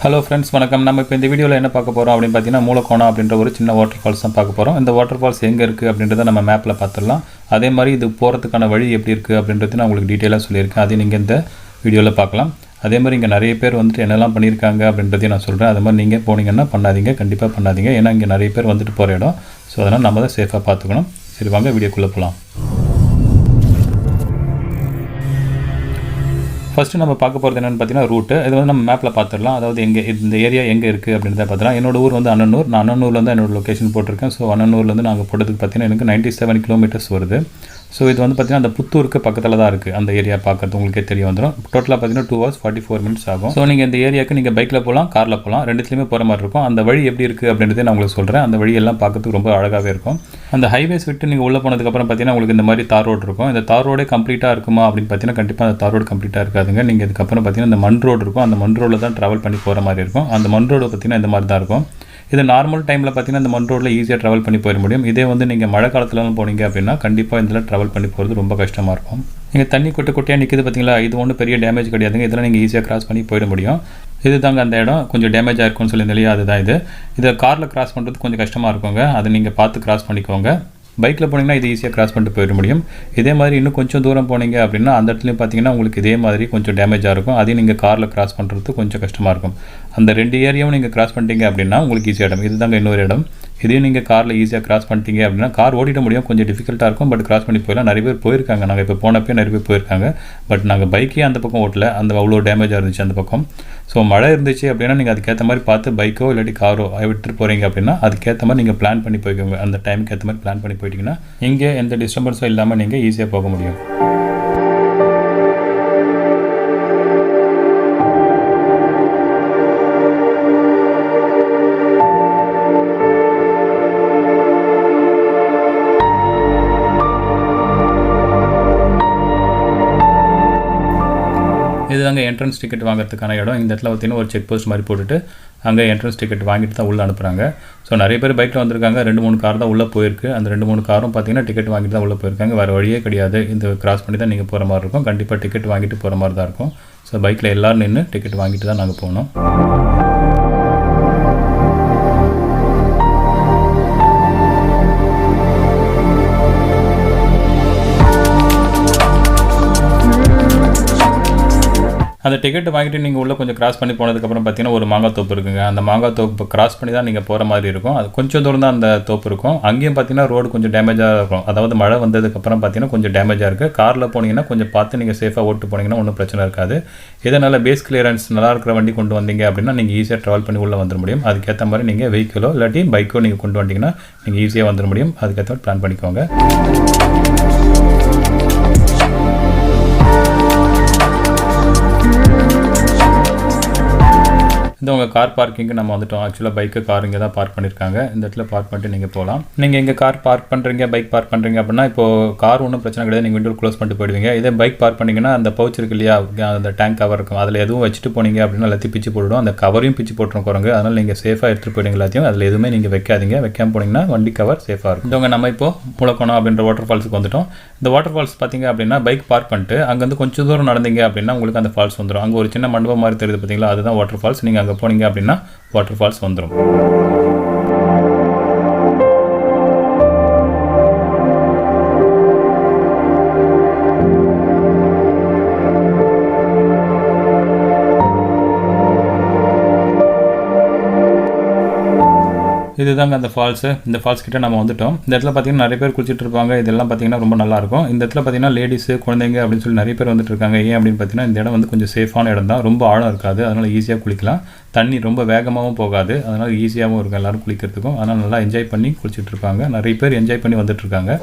Hello friends, வணக்கம். நம்ம இப்போ இந்த வீடியோவில் என்ன பார்க்க போகிறோம் அப்படின்னு பார்த்தீங்கன்னா, மூல கோணா அப்படின்ற ஒரு சின்ன வாட்டர் ஃபால்ஸ் தான் பார்க்க போகிறோம். இந்த வாட்டர் ஃபால்ஸ் எங்கே இருக்குது அப்படின்றத நம்ம மேப்பில் பார்த்துடலாம். அதே மாதிரி இது போகிறதுக்கான வழி எப்படி இருக்குது அப்படின்றது நான் உங்களுக்கு டீட்டெயிலாக சொல்லியிருக்கேன். அதையும் நீங்கள் இந்த வீடியோவில் பார்க்கலாம். அதே மாதிரி இங்கே நிறைய பேர் வந்துட்டு என்னெல்லாம் பண்ணியிருக்காங்க அப்படின்றதையும் நான் சொல்கிறேன். அது மாதிரி நீங்கள் போனீங்கன்னா பண்ணாதீங்க, கண்டிப்பாக பண்ணாதீங்க. ஏன்னா இங்கே நிறைய பேர் வந்துட்டு போகிற இடம். ஸோ அதனால் நம்ம தான் சேஃபாக பார்த்துக்கணும். சரி, வாங்க வீடியோக்குள்ளே போகலாம். ஃபஸ்ட்டு நம்ம பார்க்க போகிறது என்னென்னு பார்த்தீங்கன்னா ரூட்டு. இது வந்து நம்ம மேப்பில் பார்த்துடலாம். அதாவது எங்கே இந்த ஏரியா எங்கே இருக்குது அப்படின்றத பார்த்துலாம். என்னோட ஊர் வந்து அண்ணனூர். நான் அண்ணனூரில் தான் என்னோட லொக்கேஷன் போட்டிருக்கேன். ஸோ அண்ணனூர்லேருந்து நாங்கள் போட்டதுக்கு பார்த்தீங்கன்னா எனக்கு 97 கிலோமீட்டர்ஸ் வருது. ஸோ இது வந்து பார்த்திங்கன்னா அந்த புத்தூருக்கு பக்கத்தில் தான் இருக்குது. அந்த ஏரியா பார்க்குறது உங்களுக்கே தெரிய வந்துடும். டோட்டலாக பார்த்தீங்கன்னா 2 hours 44 minutes ஆகும். ஸோ நீங்கள் இந்த ஏரியாவுக்கு நீங்கள் பைக்கில் போகலாம், காரில் போகலாம், ரெண்டுத்துலேயுமே போகிற மாதிரி இருக்கும். அந்த வழி எப்படி இருக்குது அப்படின்றத நான் உங்களுக்கு சொல்கிறேன். அந்த வழியெல்லாம் பார்க்கறதுக்கு ரொம்ப அழகாகவே இருக்கும். அந்த ஹைவேஸ் விட்டு நீங்கள் உள்ளே போனதுக்கப்புறம் பார்த்தீங்கன்னா உங்களுக்கு இந்த மாதிரி தார் ரோடு இருக்கும். இந்த தார் ரோடே கம்ப்ளீட்டாக இருக்குமா அப்படின்னு பார்த்தீங்கன்னா கண்டிப்பாக அந்த தார் ரோடு கம்ப்ளீட்டாக இருக்காதுங்க. நீங்கள் இதுக்கப்புறம் பார்த்தீங்கன்னா இந்த மண் ரோடு இருக்கும். அந்த மண் ரோடில் தான் ட்ராவல் பண்ணி போகிற மாதிரி இருக்கும். அந்த மண் ரோடு பார்த்தீங்கன்னா இந்த மாதிரி தான் இருக்கும். இது நார்மல் டைமில் பார்த்தீங்கன்னா இந்த மண் ரோடில் ஈஸியாக ட்ராவல் பண்ணி போயிட முடியும். இதே வந்து நீங்கள் மழை காலத்துலலாம் போனீங்க அப்படின்னா கண்டிப்பாக இதில் ட்ராவல் பண்ணி போகிறது ரொம்ப கஷ்டமாக இருக்கும். நீங்கள் தண்ணி கொட்டையாக நிற்கிது பார்த்தீங்களா, இது ஒன்றும் பெரிய டேமேஜ் கிடையாதுங்க. இதெல்லாம் நீங்கள் ஈஸியாக கிராஸ் பண்ணி போயிட முடியும். இது தாங்க அந்த இடம் கொஞ்சம் டேமேஜாக இருக்கும்னு சொல்லி இல்லையா, அதுதான் இது. இதை காரில் கிராஸ் பண்ணுறது கொஞ்சம் கஷ்டமாக இருக்குங்க. அதை நீங்கள் பார்த்து கிராஸ் பண்ணிக்கோங்க. பைக்கில் போனீங்கன்னா இது ஈஸியாக கிராஸ் பண்ணிட்டு போயிட முடியும். இதே மாதிரி இன்னும் கொஞ்சம் தூரம் போனீங்க அப்படின்னா அந்த இடத்துலையும் பார்த்தீங்கன்னா உங்களுக்கு இதே மாதிரி கொஞ்சம் டேமேஜாக இருக்கும். அதையும் நீங்கள் காரில் கிராஸ் பண்ணுறது கொஞ்சம் கஷ்டமாக இருக்கும். அந்த 2 ஏரியாவும் நீங்கள் கிராஸ் பண்ணிட்டீங்க அப்படின்னா உங்களுக்கு ஈஸியாக இடம். இது தாங்க இன்னொரு இடம். இதையும் நீங்கள் காரில் ஈஸியாக கிராஸ் பண்ணிட்டீங்க அப்படின்னா கார் ஓடிட முடியும். கொஞ்சம் டிஃபிகல்ட்டாக இருக்கும், பட் கிராஸ் பண்ணி போயிடலாம். நிறைய பேர் போயிருக்காங்க. நாங்கள் இப்போ போனப்போ நிறைய பேர் போயிருக்காங்க. பட் நாங்கள் பைக்கே அந்த பக்கம் ஓட்டல, அந்த அவ்வளோ டேமேஜாக இருந்துச்சு அந்த பக்கம். ஸோ மழை இருந்துச்சு அப்படின்னா நீங்கள் அதுக்கேற்ற மாதிரி பார்த்து பைக்கோ இல்லாட்டி காரோ விட்டுட்டு போகிறீங்க அப்படின்னா அதுக்கேற்ற மாதிரி நீங்கள் பிளான் பண்ணி போய்க்கோங்க. அந்த டைமுக்கு ஏற்ற மாதிரி பிளான் பண்ணி போயிட்டீங்கன்னா இங்கே எந்த டிஸ்டர்பன்ஸும் இல்லாமல் நீங்கள் ஈஸியாக போக முடியும். இதுதாங்க என்ட்ரன்ஸ் டிக்கெட் வாங்குறதுக்கான இடம். இந்த இடத்துல பார்த்தீங்கன்னா ஒரு செக் போஸ்ட் மாதிரி போட்டுட்டு அங்கே என்ட்ரன்ஸ் டிக்கெட் வாங்கிட்டு தான் உள்ளே அனுப்புகிறாங்க. ஸோ நிறைய பேர் பைக்கில் வந்திருக்காங்க. 2-3 கார் தான் உள்ளே போயிருக்கு. அந்த 2-3 காரும் பார்த்தீங்கன்னா டிக்கெட் வாங்கிட்டு தான் உள்ளே போயிருக்காங்க. வேறு வழியே கிடையாது. இந்த கிராஸ் பண்ணி தான் நீங்கள் போகிற மாதிரி இருக்கும். கண்டிப்பாக டிக்கெட் வாங்கிட்டு போகிற மாதிரி தான் இருக்கும். ஸோ பைக்கில் எல்லோரும் நின்று டிக்கெட் வாங்கிட்டு தான் நாங்கள் போனோம். அந்த டிக்கெட் வாங்கிட்டு நீங்கள் உள்ளே கொஞ்சம் கிராஸ் பண்ணி போனதுக்கப்புறம் பார்த்தீங்கன்னா ஒரு மாங்காய் தோப்பு இருக்குங்க. அந்த மாங்காய் தோப்பு கிராஸ் பண்ணி தான் நீங்கள் போகிற மாதிரி இருக்கும். அது கொஞ்சம் தூரம் தான் அந்த தோப்பு இருக்கும். அங்கேயும் பார்த்தீங்கன்னா ரோடு கொஞ்சம் டேமேஜாக இருக்கும். அதாவது மழை வந்ததுக்கப்புறம் பார்த்தீங்கன்னா கொஞ்சம் டேமேஜாக இருக்குது. காரில் போனீங்கன்னா கொஞ்சம் பார்த்து நீங்கள் சேஃபாக ஓட்டு போனீங்கன்னா ஒன்றும் பிரச்சனை இருக்காது. இதனால் பேஸ் கிளியரன்ஸ் நல்லா இருக்கிற வண்டி கொண்டு வந்தீங்க அப்படின்னா நீங்கள் ஈஸியாக ட்ராவல் பண்ணி உள்ளே வந்துட முடியும். அதுக்கேற்ற மாதிரி நீங்கள் வெஹிக்கிளோ இல்லாட்டி பைக்கோ நீங்கள் கொண்டு வந்தீங்கன்னா நீங்கள் ஈஸியாக வந்துட முடியும். அதுக்கேற்ற மாதிரி பிளான் பண்ணிக்கோங்க. இந்த உங்கள் கார் பார்க்கிங்கு நம்ம வந்துட்டோம். ஆக்சுவலாக பைக்கு கார் இங்கே தான் பார்க் பண்ணியிருக்காங்க. இந்த இடத்துல பார்க் பண்ணிட்டு நீங்கள் போகலாம். நீங்கள் எங்கே கார் பார்க் பண்ணுறீங்க, பைக் பார்க் பண்ணுறீங்க அப்படின்னா இப்போது கார் ஒன்றும் பிரச்சனை கிடையாது. நீங்கள் விண்டோ க்ளோஸ் பண்ணிட்டு போயிடுவீங்க. இதே பைக் பார்க் பண்ணிங்கன்னா அந்த பவுச் இருக்கு இல்லையா, அந்த டேங்க் கவர் இருக்கும். அதில் எதுவும் வச்சுட்டு போனீங்க அப்படின்னா எல்லாத்தையும் பிச்சு போட்டுடும். அந்த கவரையும் பிச்சு போட்டுரும் குரங்கு. அதனால் நீங்கள் சேஃபாக எடுத்துகிட்டு போயிடுங்க எல்லாத்தையும். அதில் எதுவுமே நீங்கள் வைக்காதீங்க. வைக்காமல் போனீங்கன்னா வண்டி கவர் சேஃபாக இருக்கும். இதவங்க நம்ம இப்போ மூலக்கோணம் அப்படின்ற வாட்டர் ஃபால்ஸுக்கு வந்துட்டோம். இந்த வாட்டர் ஃபால்ஸ் பார்த்தீங்க அப்படின்னா பைக் பார்க் பண்ணிட்டு அங்கேருந்து கொஞ்சம் தூரம் நடந்தீங்க அப்படின்னா உங்களுக்கு அந்த ஃபால்ஸ் வந்துடும். அங்கே ஒரு சின்ன மண்டபம் மாதிரி தெரியுது பார்த்தீங்களா, அதுதான் வாட்டர் ஃபால்ஸ். நீங்கள் அங்கே போனீங்க அப்படின்னா வாட்டர் ஃபால்ஸ் வந்துடும். இதுதாங்க அந்த ஃபால்ஸு. இந்த ஃபால்ஸ் கிட்ட நம்ம வந்துட்டோம். இந்த இடத்துல பார்த்தீங்கன்னா நிறைய பேர் குளிச்சுட்டு இருப்பாங்க. இதெல்லாம் பார்த்தீங்கன்னா ரொம்ப நல்லாயிருக்கும். இந்த இடத்துல பார்த்தீங்கன்னா லேடிஸு குழந்தைங்க அப்படின்னு சொல்லி நிறைய பேர் வந்துட்டு இருக்காங்க. ஏன் அப்படின்னு பார்த்தீங்கன்னா இந்த இடம் வந்து கொஞ்சம் சேஃபான இடம் தான். ரொம்ப ஆழம் இருக்காது. அதனால் ஈஸியாக குளிக்கலாம். தண்ணி ரொம்ப வேகமாகவும் போகாது. அதனால் ஈஸியாகவும் இருக்கும் எல்லோரும் குளிக்கிறதுக்கும். அதனால் நல்லா என்ஜாய் பண்ணி குளிச்சுட்டு இருப்பாங்க. நிறைய பேர் என்ஜாய் பண்ணி வந்துட்டுருக்காங்க.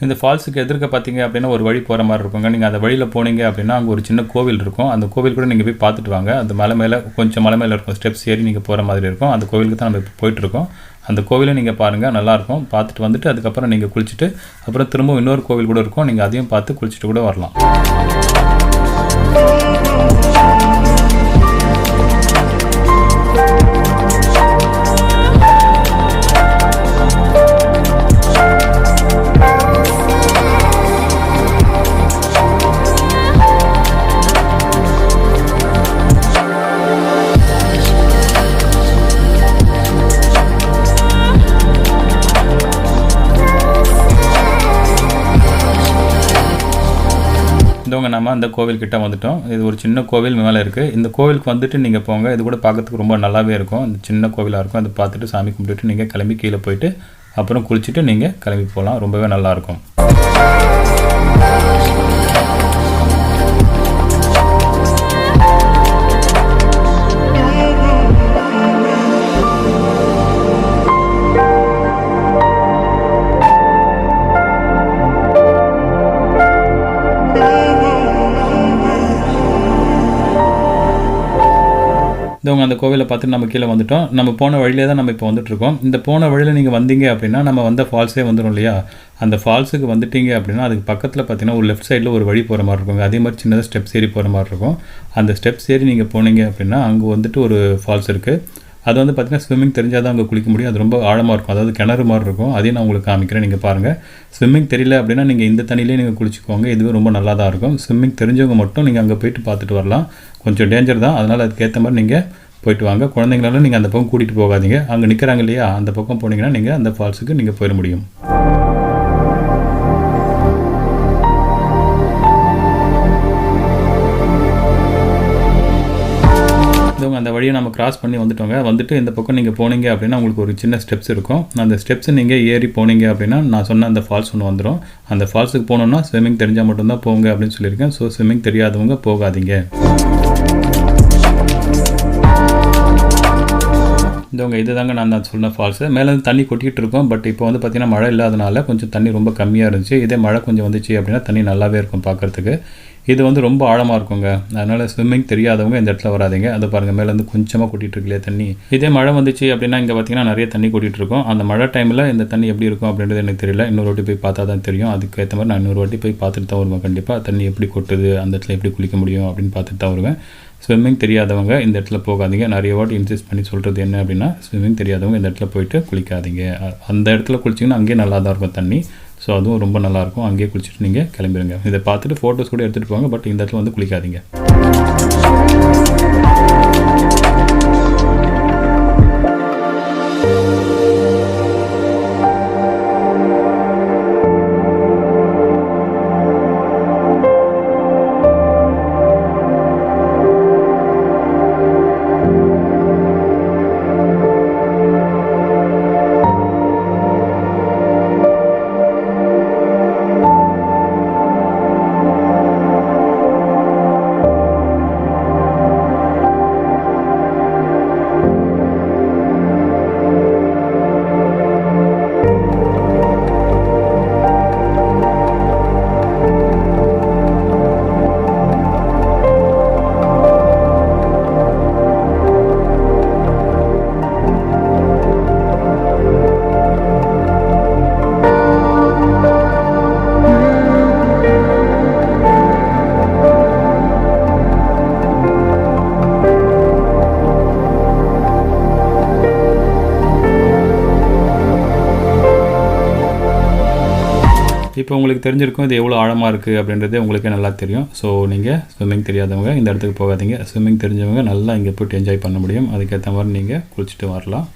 இந்த ஃபால்ஸுக்கு எதிர்க்க பார்த்தீங்க அப்படின்னா ஒரு வழி போகிற மாதிரி இருக்குங்க. நீங்கள் அந்த வழியில் போனீங்க அப்படின்னா அங்கே ஒரு சின்ன கோவில் இருக்கும். அந்த கோவில் கூட நீங்கள் போய் பார்த்துட்டு வாங்க. அந்த மலை மேலே கொஞ்சம் மலை மேலே இருக்கும். ஸ்டெப்ஸ் ஏறி நீங்கள் போகிற மாதிரி இருக்கும். அந்த கோவிலுக்கு தான் நம்ம இப்போ போயிட்டுருக்கோம். அந்த கோவிலை நீங்கள் பாருங்கள், நல்லாயிருக்கும். பார்த்துட்டு வந்துட்டு அதுக்கப்புறம் நீங்கள் குளிச்சுட்டு அப்புறம் திரும்ப இன்னொரு கோவில் கூட இருக்கும். நீங்கள் அதையும் பார்த்து குளிச்சுட்டு கூட வரலாம். நம்ம அந்த கோவில்கிட்ட வந்துட்டோம். இது ஒரு சின்ன கோவில் மேலே இருக்குது. இந்த கோவிலுக்கு வந்துட்டு நீங்கள் போங்க. இது கூட பார்க்கறதுக்கு ரொம்ப நல்லாவே இருக்கும். இந்த சின்ன கோவிலாக இருக்கும். அதை பார்த்துட்டு சாமி கும்பிட்டுட்டு நீங்கள் கிளம்பி கீழே போயிட்டு அப்புறம் குளிச்சுட்டு நீங்கள் கிளம்பி போகலாம். ரொம்பவே நல்லாயிருக்கும். இதவங்க அந்த கோவிலை பார்த்துட்டு நம்ம கீழே வந்துட்டோம். நம்ம போன வழியிலே தான் நம்ம இப்போ வந்துட்டுருக்கோம். இந்த போன வழியில் நீங்கள் வந்தீங்க அப்படின்னா நம்ம வந்த ஃபால்ஸே வந்துடும் இல்லையா? அந்த ஃபால்ஸுக்கு வந்துட்டீங்க அப்படின்னா அதுக்கு பக்கத்தில் பார்த்தீங்கன்னா ஒரு லெஃப்ட் சைடில் ஒரு வழி போகிற மாதிரி இருக்குங்க. அதே மாதிரி சின்னதாக ஸ்டெப்ஸ் ஏறி போகிற மாதிரி இருக்கும். அந்த ஸ்டெப்ஸ் ஏறி நீங்கள் போனீங்க அப்படின்னா அங்கே வந்துட்டு ஒரு ஃபால்ஸ் இருக்குது. அது வந்து பார்த்திங்கன்னா ஸ்விம்மிங் தெரிஞ்சால் தான் அங்கே குளிக்க முடியும். அது ரொம்ப ஆழமாக இருக்கும். அதாவது கிணறு மாதிரி இருக்கும். அதையும் நான் உங்களுக்கு காமிக்கிறேன். நீங்கள் பாருங்கள். ஸ்விம்மிங் தெரியல அப்படின்னா நீங்கள் இந்த தண்ணியிலே நீங்கள் குளிச்சுக்கோங்க. இதுவே ரொம்ப நல்லா தான் இருக்கும். ஸ்விம்மிங் தெரிஞ்சவங்க மட்டும் நீங்கள் அங்கே போயிட்டு பார்த்துட்டு வரலாம். கொஞ்சம் டேஞ்சர் தான். அதனால் அதுக்கேற்ற மாதிரி நீங்கள் போயிட்டு வாங்க. குழந்தைங்களாலும் நீங்கள் அந்த பக்கம் கூட்டிகிட்டு போகாதீங்க. அங்கே நிற்கிறாங்க இல்லையா, அந்த பக்கம் போனீங்கன்னா நீங்கள் அந்த ஃபால்ஸுக்கு நீங்கள் போயிட முடியும். அந்த வழியை நம்ம கிராஸ் பண்ணி வந்துட்டோங்க. வந்துட்டு இந்த பக்கம் நீங்கள் போனீங்க அப்படின்னா உங்களுக்கு ஒரு சின்ன ஸ்டெப்ஸ் இருக்கும். அந்த ஸ்டெப்ஸ் நீங்கள் ஏறி போனீங்க அப்படின்னா நான் சொன்ன அந்த ஃபால்ஸ் ஒன்று வந்துடும். அந்த ஃபால்ஸுக்கு போகணுன்னா ஸ்விம்மிங் தெரிஞ்சால் மட்டும்தான் போங்க அப்படின்னு சொல்லியிருக்கேன். ஸோ ஸ்விம்மிங் தெரியாதவங்க போகாதீங்க. இதவங்க இது தாங்க நான் தான் சொன்ன ஃபால்ஸு. மேலேருந்து தண்ணி கொட்டிகிட்டு இருக்கோம். பட் இப்போ வந்து பார்த்திங்கன்னா மழை இல்லாதனால கொஞ்சம் தண்ணி ரொம்ப கம்மியாக இருந்துச்சு. இதே மழை கொஞ்சம் வந்துச்சு அப்படின்னா தண்ணி நல்லாவே இருக்கும் பார்க்குறதுக்கு. இது வந்து ரொம்ப ஆழமாக இருக்குங்க. அதனால் ஸ்விம்மிங் தெரியாதவங்க இந்த இடத்துல வராதிங்க. அதை பாருங்கள், மேலேருந்து கொஞ்சமாக கொட்டிகிட்டு இருக்குல்லையே தண்ணி. இதே மழை வந்துச்சு அப்படின்னா இங்கே பார்த்திங்கன்னா நிறைய தண்ணி கொட்டிகிட்டு இருக்கும். அந்த மழை டைமில் இந்த தண்ணி எப்படி இருக்கும் அப்படின்றது எனக்கு தெரியல. இன்னொரு வாட்டி போய் பார்த்தா தான் தெரியும். அதுக்கு ஏற்ற மாதிரி நான் இன்னொரு வாட்டி போய் பார்த்துட்டு தான் வருவேன். கண்டிப்பாக தண்ணி எப்படி கொட்டுது, அந்த இடத்துல எப்படி குளிக்க முடியும் அப்படின்னு பார்த்துட்டு தான் வருவேன். ஸ்விம்மிங் தெரியாதவங்க இந்த இடத்துல போகாதீங்க. நிறைய வாட்டி இன்சிஸ்ட் பண்ணி சொல்கிறது என்ன அப்படின்னா ஸ்விம்மிங் தெரியாதவங்க இந்த இடத்துல போயிட்டு குளிக்காதீங்க. அந்த இடத்துல குளிச்சிங்கன்னா அங்கேயே நல்லா தான் இருக்கும் தண்ணி. ஸோ அதுவும் ரொம்ப நல்லாயிருக்கும். அங்கேயே குளிச்சுட்டு நீங்கள் கிளம்பிடுங்க. இதை பார்த்துட்டு ஃபோட்டோஸ் கூட எடுத்துகிட்டு போங்க. பட் இந்த இடத்துல வந்து குளிக்காதீங்க. இப்போ உங்களுக்கு தெரிஞ்சிருக்கும் இது எவ்வளோ ஆழமாக இருக்குது அப்படின்றது உங்களுக்கே நல்லா தெரியும். ஸோ நீங்கள் ஸ்விம்மிங் தெரியாதவங்க இந்த இடத்துக்கு போகாதீங்க. ஸ்விம்மிங் தெரிஞ்சவங்க நல்லா இங்கே போய்ட்டு என்ஜாய் பண்ண முடியும். அதுக்கேற்ற மாதிரி நீங்கள் குளிச்சுட்டு வரலாம்.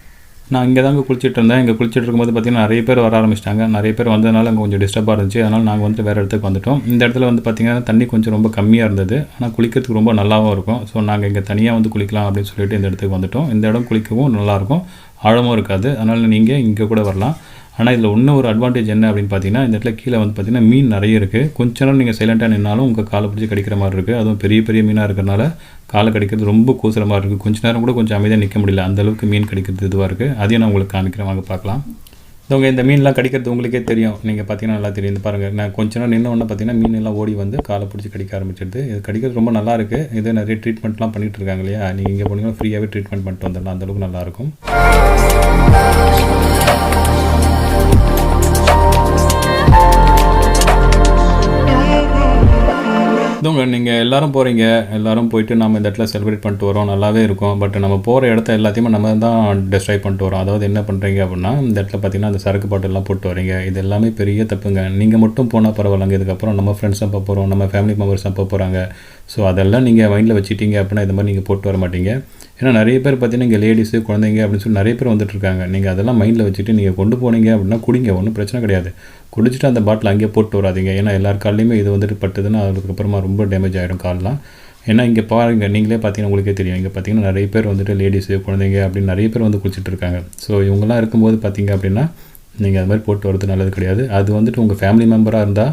நான் இங்கே தாங்க குளிச்சுட்டு இருந்தேன். இங்கே குளிச்சுட்டு இருக்கும்போது பார்த்திங்கன்னா நிறைய பேர் வர ஆரம்பிச்சிட்டாங்க. நிறைய பேர் வந்ததுனால அங்கே கொஞ்சம் டிஸ்டர்பாக இருந்துச்சு. அதனால் நாங்கள் வந்துட்டு வேறு இடத்துக்கு வந்துவிட்டோம். இந்த இடத்துல வந்து பார்த்திங்கன்னா தண்ணி கொஞ்சம் ரொம்ப கம்மியாக இருந்தது. ஆனால் குளிக்கிறதுக்கு ரொம்ப நல்லாவும் இருக்கும். ஸோ நாங்கள் இங்கே தனியாக வந்து குளிக்கலாம் அப்படின்னு சொல்லிட்டு இந்த இடத்துக்கு வந்துவிட்டோம். இந்த இடம் குளிக்கவும் நல்லாயிருக்கும், ஆழமும் இருக்காது. அதனால் நீங்கள் இங்கே கூட வரலாம். ஆனால் இதில் இன்னும் ஒரு அட்வான்டேஜ் என்ன அப்படின்னு பார்த்தீங்கன்னா இந்த இடத்துல கீழே வந்து பார்த்திங்கன்னா மீன் நிறைய இருக்குது. கொஞ்ச நேரம் நீங்கள் சைலண்ட்டாக நின்னாலும் உங்கள் காலை பிடிச்சி கடிக்கிற மாதிரி இருக்குது. அதுவும் பெரிய பெரிய மீனாக இருக்கிறனால காலை கடிக்கிறது ரொம்ப கூசுகிற மாதிரி இருக்குது. கொஞ்ச நேரம் கூட கொஞ்சம் அமைதியாக நிற்க முடியல, அந்தளவுக்கு மீன் கடிக்கிறது இதுவாக இருக்குது. அதையும் நான் உங்களுக்கு காமிக்கிறேன், வாங்க பார்க்கலாம். இதவங்க இந்த மீன்லாம் கடிக்கிறது உங்களுக்கே தெரியும். நீங்கள் பார்த்தீங்கன்னா நல்லா தெரியும். இந்த பாருங்கள், நான் கொஞ்ச நேரம் நின்று ஒன்று பார்த்தீங்கன்னா மீன் எல்லாம் ஓடி வந்து காலை பிடிச்சி கடிக்க ஆரம்பிச்சிடுது. இது கடிக்கிறது ரொம்ப நல்லா இருக்குது. இது நிறைய ட்ரீட்மெண்ட்லாம் பண்ணிகிட்டு இருக்காங்க இல்லையா? நீங்கள் இங்கே போனீங்கன்னா ஃப்ரீயாகவே ட்ரீட்மெண்ட் பண்ணிட்டு வந்துடலாம். அந்தளவுக்கு நல்லாயிருக்கும். இதுங்க நீங்கள் எல்லோரும் போகிறீங்க, எல்லோரும் போயிட்டு நம்ம இந்த இடத்துல செலிப்ரேட் பண்ணிட்டு வரோம், நல்லாவே இருக்கும். பட் நம்ம போகிற இடத்த எல்லாத்தையுமே நம்ம தான் டெஸ்ட்ராய் பண்ணிட்டு வரோம். அதாவது என்ன பண்ணுறீங்க அப்படின்னா இந்த இடத்துல பார்த்திங்கன்னா அந்த சரக்கு பாட்டெல்லாம் போட்டு வரீங்க. இது எல்லாமே பெரிய தப்புங்க. நீங்கள் மட்டும் போனால் பரவாயில்லைங்க. இதுக்கப்புறம் நம்ம ஃப்ரெண்ட்ஸாக போக போகிறோம், நம்ம ஃபேமிலி மெம்பர்ஸாக போக போகிறாங்க. ஸோ அதெல்லாம் நீங்கள் மைண்டில் வச்சுட்டீங்க அப்படின்னா இது மாதிரி நீங்கள் போட்டு வர மாட்டீங்க. ஏன்னா நிறைய பேர் பார்த்தீங்கன்னா இங்கே லேடிஸு குழந்தைங்க அப்படின்னு சொல்லி நிறைய பேர் வந்துட்டுருக்காங்க. நீங்கள் அதெல்லாம் மைண்டில் வச்சுட்டு நீங்கள் கொண்டு போனீங்க அப்படின்னா குடிங்க, ஒன்றும் பிரச்சனை கிடையாது. குடிச்சிட்டு அந்த பாட்டில் அங்கேயே போட்டு வராதீங்க. ஏன்னா எல்லார் கால்லையுமே இது வந்துட்டு பட்டுதுன்னா அதுக்கப்புறமா ரொம்ப டேமேஜ் ஆகிடும் கால்லாம். ஏன்னா இங்கே பாருங்கள், நீங்களே பார்த்தீங்கன்னா உங்களுக்கே தெரியும், இங்கே பார்த்தீங்கன்னா நிறைய பேர் வந்துட்டு லேடிஸு குழந்தைங்க அப்படின்னு நிறைய பேர் வந்து குளிச்சுட்டு இருக்காங்க. ஸோ இவங்கெல்லாம் இருக்கும்போது பார்த்தீங்க அப்படின்னா நீங்கள் அது மாதிரி போட்டு வரது நல்லது கிடையாது. அது வந்துட்டு உங்கள் ஃபேமிலி மெம்பராக இருந்தால்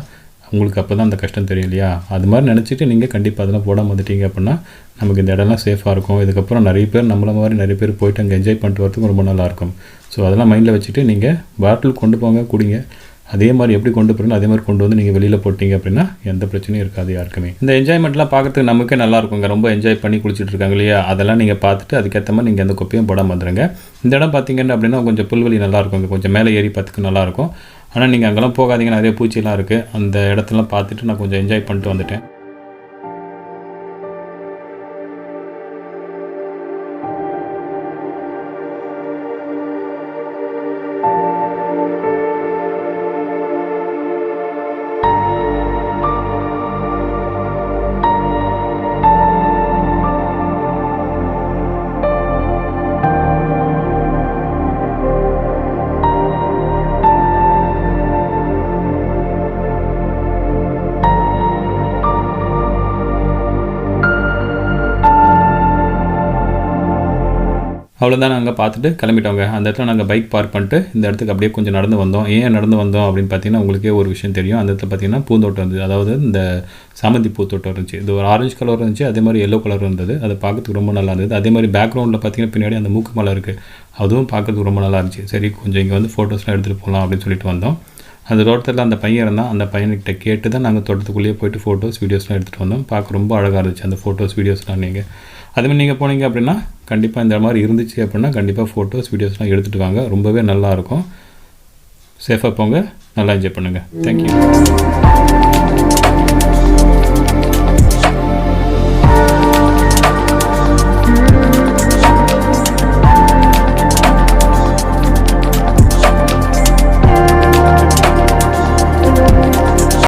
உங்களுக்கு அப்போ தான் அந்த கஷ்டம் தெரியும் இல்லையா? அது மாதிரி நினச்சிட்டு நீங்கள் கண்டிப்பாக அதெல்லாம் போடாமல் வந்துட்டீங்க அப்படின்னா நமக்கு இந்த இடம்லாம் சேஃபாக இருக்கும். இதுக்கப்புறம் நிறைய பேர் நம்மள மாதிரி நிறைய பேர் போயிட்டு அங்கே என்ஜாய் பண்ணிட்டு வரதுக்கும் ரொம்ப நல்லாயிருக்கும். ஸோ அதெல்லாம் மைண்டில் வச்சுட்டு நீங்கள் பாட்டில் கொண்டு போங்க, குடிங்க. அதே மாதிரி எப்படி கொண்டு போகிறீங்களோ அதே மாதிரி கொண்டு வந்து நீங்கள் வெளியில் போட்டிங்க அப்படின்னா எந்த பிரச்சனையும் இருக்காது யாருக்குமே. இந்த என்ஜாய்மெண்ட்லாம் பார்க்குறதுக்கு நமக்கே நல்லா இருக்குங்க. ரொம்ப என்ஜாய் பண்ணி குளிச்சுட்டு இருக்காங்க இல்லையா? அதெல்லாம் நீங்கள் பார்த்துட்டு அதுக்கேற்ற மாதிரி நீங்கள் எந்த குப்பையும் போடாமல் வந்துடுங்க. இந்த இடம் பார்த்தீங்கன்னா அப்படின்னா கொஞ்சம் புல்வெளி நல்லா இருக்குங்க, கொஞ்சம் மேலே ஏறி பார்த்துக்கு நல்லாயிருக்கும். ஆனால் நீங்கள் அங்கெல்லாம் போகாதீங்க, நிறைய பூச்சிலாம் இருக்குது. அந்த இடத்தெல்லாம் பார்த்துட்டு நான் கொஞ்சம் என்ஜாய் பண்ணிட்டு வந்துட்டேன். அவ்வளோதான், நாங்கள் பார்த்துட்டு கிளம்பிட்டோங்க. அந்த இடத்துல நாங்கள் பைக் பார்க் பண்ணிட்டு இந்த இடத்துக்கு அப்படியே கொஞ்சம் நடந்து வந்தோம். ஏன் நடந்து வந்தோம் அப்படின்னு பார்த்தீங்கன்னா உங்களுக்கே ஒரு விஷயம் தெரியும். அந்த இடத்துல பார்த்தீங்கன்னா பூந்தோட்டம் இருந்தது. அதாவது இந்த சாமந்தி பூத்தோட்டம் இருந்துச்சு. இது ஒரு ஆரஞ்சு கலர் இருந்துச்சு, அதே மாதிரி எல்லோ கலர் இருந்தது. அதை பார்க்கறதுக்கு ரொம்ப நல்லா இருந்தது. அதே மாதிரி பேக்ரவுண்டில் பார்த்தீங்கன்னா பின்னாடி அந்த மூக்கு மலை இருக்குது, அதுவும் பார்க்கறதுக்கு ரொம்ப நல்லா இருந்துச்சு. சரி கொஞ்சம் இங்கே வந்து ஃபோட்டோஸ்லாம் எடுத்துகிட்டு போகலாம் அப்படின்னு சொல்லிட்டு வந்தோம். அந்த தோட்டத்தில் அந்த பையன் இருந்தால், அந்த பையன்கிட்ட கேட்டு தான் நாங்கள் தோட்டத்துக்குள்ளேயே போய்ட்டு ஃபோட்டோஸ் வீடியோஸ்லாம் எடுத்துகிட்டு வந்தோம். பார்க்க ரொம்ப அழகாக இருந்துச்சு அந்த ஃபோட்டோஸ் வீடியோஸ்லாம். நீங்கள் அதுமாதிரி நீங்கள் போனீங்க அப்படின்னா கண்டிப்பாக இந்த மாதிரி இருந்துச்சு அப்படின்னா கண்டிப்பாக ஃபோட்டோஸ் வீடியோஸ்லாம் எடுத்துகிட்டு வாங்க. ரொம்பவே நல்லாயிருக்கும். சேஃபாக போங்க, நல்லா என்ஜாய் பண்ணுங்கள். தேங்க்யூ.